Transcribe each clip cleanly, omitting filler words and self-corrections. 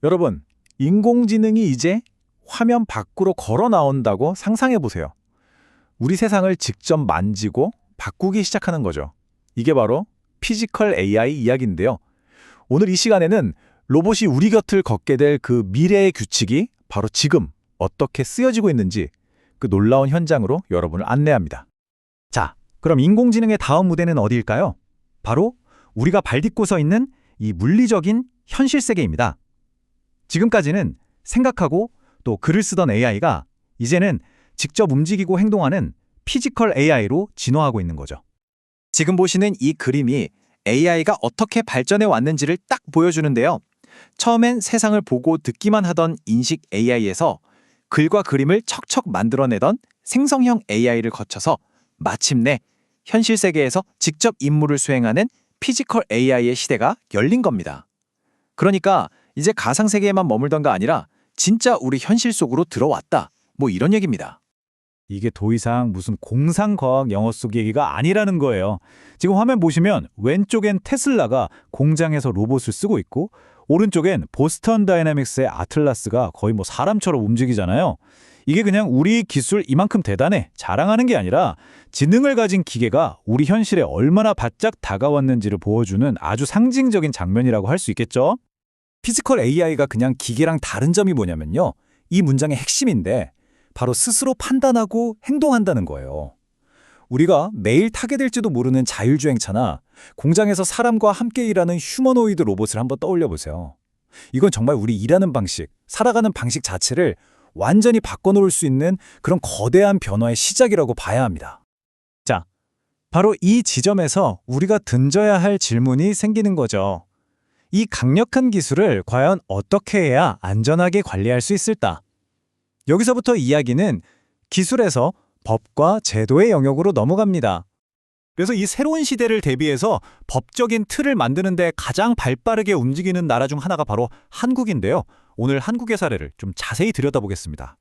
여러분, 인공지능이 이제 화면 밖으로 걸어 나온다고 상상해 보세요. 우리 세상을 직접 만지고 바꾸기 시작하는 거죠. 이게 바로 피지컬 AI 이야기인데요. 오늘 이 시간에는 로봇이 우리 곁을 걷게 될 그 미래의 규칙이 바로 지금 어떻게 쓰여지고 있는지 그 놀라운 현장으로 여러분을 안내합니다. 자, 그럼 인공지능의 다음 무대는 어디일까요? 바로 우리가 발 딛고 서 있는 이 물리적인 현실 세계입니다. 지금까지는 생각하고 또 글을 쓰던 AI가 이제는 직접 움직이고 행동하는 피지컬 AI로 진화하고 있는 거죠. 지금 보시는 이 그림이 AI가 어떻게 발전해 왔는지를 딱 보여주는데요. 처음엔 세상을 보고 듣기만 하던 인식 AI에서 글과 그림을 척척 만들어내던 생성형 AI를 거쳐서 마침내 현실 세계에서 직접 임무를 수행하는 피지컬 AI의 시대가 열린 겁니다. 그러니까 이제 가상세계에만 머물던가 아니라 진짜 우리 현실 속으로 들어왔다. 뭐 이런 얘기입니다. 이게 더 이상 무슨 공상과학 영어 속 얘기가 아니라는 거예요. 지금 화면 보시면 왼쪽엔 테슬라가 공장에서 로봇을 쓰고 있고 오른쪽엔 보스턴 다이내믹스의 아틀라스가 거의 뭐 사람처럼 움직이잖아요. 이게 그냥 우리 기술 이만큼 대단해 자랑하는 게 아니라 지능을 가진 기계가 우리 현실에 얼마나 바짝 다가왔는지를 보여주는 아주 상징적인 장면이라고 할 수 있겠죠? 피지컬 AI가 그냥 기계랑 다른 점이 뭐냐면요. 이 문장의 핵심인데 바로 스스로 판단하고 행동한다는 거예요. 우리가 매일 타게 될지도 모르는 자율주행차나 공장에서 사람과 함께 일하는 휴머노이드 로봇을 한번 떠올려 보세요. 이건 정말 우리 일하는 방식, 살아가는 방식 자체를 완전히 바꿔놓을 수 있는 그런 거대한 변화의 시작이라고 봐야 합니다. 자, 바로 이 지점에서 우리가 던져야 할 질문이 생기는 거죠. 이 강력한 기술을 과연 어떻게 해야 안전하게 관리할 수 있을까? 여기서부터 이야기는 기술에서 법과 제도의 영역으로 넘어갑니다. 그래서 이 새로운 시대를 대비해서 법적인 틀을 만드는 데 가장 발빠르게 움직이는 나라 중 하나가 바로 한국인데요. 오늘 한국의 사례를 좀 자세히 들여다보겠습니다.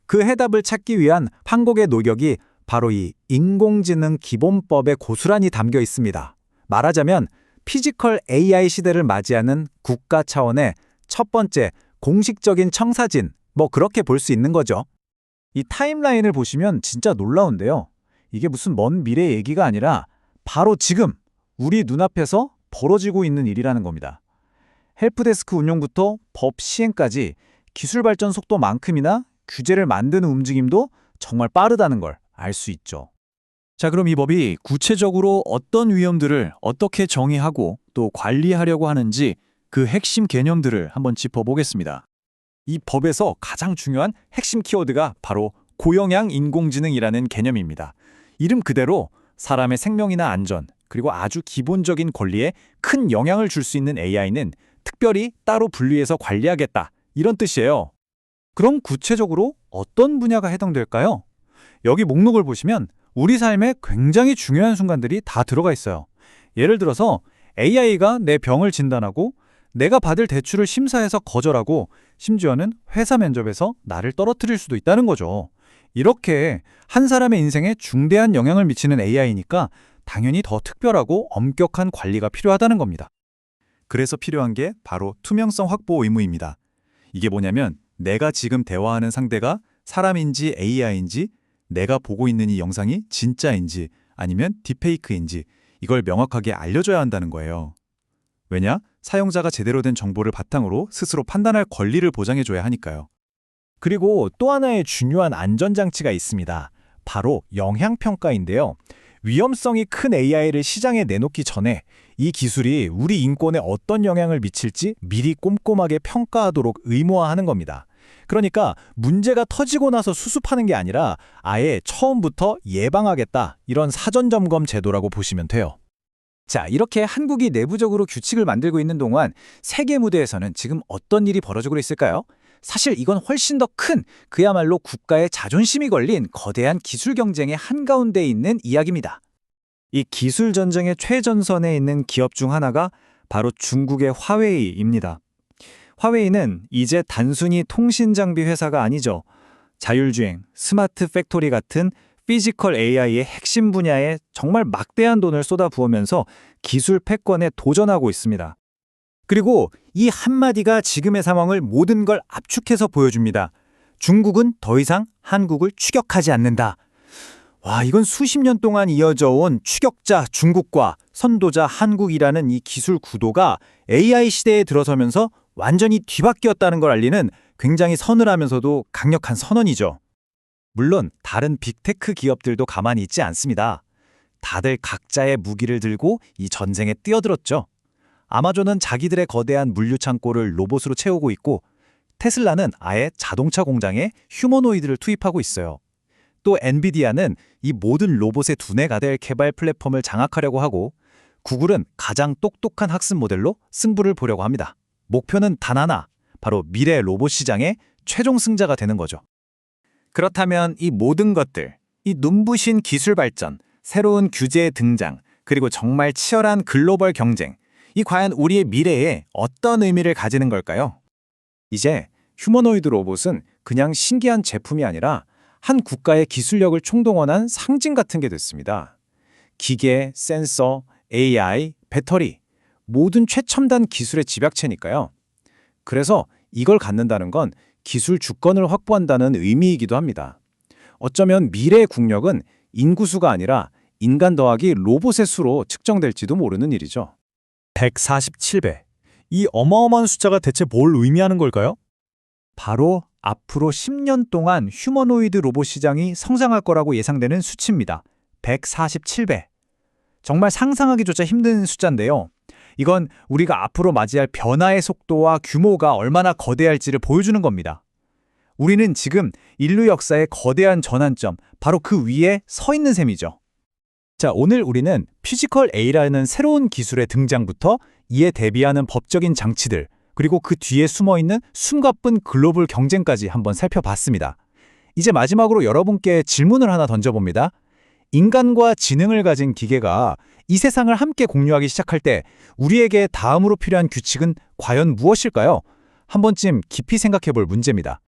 그 해답을 찾기 위한 한국의 노력이 바로 이 인공지능 기본법에 고스란히 담겨 있습니다. 말하자면 피지컬 AI 시대를 맞이하는 국가 차원의 첫 번째 공식적인 청사진, 뭐 그렇게 볼 수 있는 거죠. 이 타임라인을 보시면 진짜 놀라운데요. 이게 무슨 먼 미래 얘기가 아니라 바로 지금 우리 눈앞에서 벌어지고 있는 일이라는 겁니다. 헬프데스크 운영부터 법 시행까지 기술 발전 속도만큼이나 규제를 만드는 움직임도 정말 빠르다는 걸 알 수 있죠. 자, 그럼 이 법이 구체적으로 어떤 위험들을 어떻게 정의하고 또 관리하려고 하는지 그 핵심 개념들을 한번 짚어보겠습니다. 이 법에서 가장 중요한 핵심 키워드가 바로 고영향 인공지능이라는 개념입니다. 이름 그대로 사람의 생명이나 안전, 그리고 아주 기본적인 권리에 큰 영향을 줄 수 있는 AI는 특별히 따로 분리해서 관리하겠다. 이런 뜻이에요. 그럼 구체적으로 어떤 분야가 해당될까요? 여기 목록을 보시면 우리 삶에 굉장히 중요한 순간들이 다 들어가 있어요. 예를 들어서 AI가 내 병을 진단하고 내가 받을 대출을 심사해서 거절하고 심지어는 회사 면접에서 나를 떨어뜨릴 수도 있다는 거죠. 이렇게 한 사람의 인생에 중대한 영향을 미치는 AI니까 당연히 더 특별하고 엄격한 관리가 필요하다는 겁니다. 그래서 필요한 게 바로 투명성 확보 의무입니다. 이게 뭐냐면 내가 지금 대화하는 상대가 사람인지 AI인지 내가 보고 있는 이 영상이 진짜인지 아니면 딥페이크인지 이걸 명확하게 알려줘야 한다는 거예요. 왜냐? 사용자가 제대로 된 정보를 바탕으로 스스로 판단할 권리를 보장해줘야 하니까요. 그리고 또 하나의 중요한 안전장치가 있습니다. 바로 영향평가인데요. 위험성이 큰 AI를 시장에 내놓기 전에 이 기술이 우리 인권에 어떤 영향을 미칠지 미리 꼼꼼하게 평가하도록 의무화하는 겁니다. 그러니까 문제가 터지고 나서 수습하는 게 아니라 아예 처음부터 예방하겠다 이런 사전점검 제도라고 보시면 돼요. 자, 이렇게 한국이 내부적으로 규칙을 만들고 있는 동안 세계 무대에서는 지금 어떤 일이 벌어지고 있을까요? 사실 이건 훨씬 더 큰 그야말로 국가의 자존심이 걸린 거대한 기술 경쟁의 한가운데 있는 이야기입니다. 이 기술 전쟁의 최전선에 있는 기업 중 하나가 바로 중국의 화웨이입니다. 화웨이는 이제 단순히 통신 장비 회사가 아니죠. 자율주행, 스마트 팩토리 같은 피지컬 AI의 핵심 분야에 정말 막대한 돈을 쏟아부으면서 기술 패권에 도전하고 있습니다. 그리고 이 한마디가 지금의 상황을 모든 걸 압축해서 보여줍니다. 중국은 더 이상 한국을 추격하지 않는다. 와, 이건 수십 년 동안 이어져 온 추격자 중국과 선도자 한국이라는 이 기술 구도가 AI 시대에 들어서면서 완전히 뒤바뀌었다는 걸 알리는 굉장히 서늘하면서도 강력한 선언이죠. 물론 다른 빅테크 기업들도 가만히 있지 않습니다. 다들 각자의 무기를 들고 이 전쟁에 뛰어들었죠. 아마존은 자기들의 거대한 물류 창고를 로봇으로 채우고 있고, 테슬라는 아예 자동차 공장에 휴머노이드를 투입하고 있어요. 또 엔비디아는 이 모든 로봇의 두뇌가 될 개발 플랫폼을 장악하려고 하고, 구글은 가장 똑똑한 학습 모델로 승부를 보려고 합니다. 목표는 단 하나, 바로 미래 로봇 시장의 최종 승자가 되는 거죠. 그렇다면 이 모든 것들, 이 눈부신 기술 발전, 새로운 규제의 등장, 그리고 정말 치열한 글로벌 경쟁, 이 과연 우리의 미래에 어떤 의미를 가지는 걸까요? 이제 휴머노이드 로봇은 그냥 신기한 제품이 아니라 한 국가의 기술력을 총동원한 상징 같은 게 됐습니다. 기계, 센서, AI, 배터리, 모든 최첨단 기술의 집약체니까요. 그래서 이걸 갖는다는 건 기술 주권을 확보한다는 의미이기도 합니다. 어쩌면 미래의 국력은 인구수가 아니라 인간 더하기 로봇의 수로 측정될지도 모르는 일이죠. 147배. 이 어마어마한 숫자가 대체 뭘 의미하는 걸까요? 바로 앞으로 10년 동안 휴머노이드 로봇 시장이 성장할 거라고 예상되는 수치입니다. 147배. 정말 상상하기조차 힘든 숫자인데요. 이건 우리가 앞으로 맞이할 변화의 속도와 규모가 얼마나 거대할지를 보여주는 겁니다. 우리는 지금 인류 역사의 거대한 전환점, 바로 그 위에 서 있는 셈이죠. 자, 오늘 우리는 피지컬 A라는 새로운 기술의 등장부터 이에 대비하는 법적인 장치들, 그리고 그 뒤에 숨어있는 숨가쁜 글로벌 경쟁까지 한번 살펴봤습니다. 이제 마지막으로 여러분께 질문을 하나 던져봅니다. 인간과 지능을 가진 기계가 이 세상을 함께 공유하기 시작할 때 우리에게 다음으로 필요한 규칙은 과연 무엇일까요? 한 번쯤 깊이 생각해 볼 문제입니다.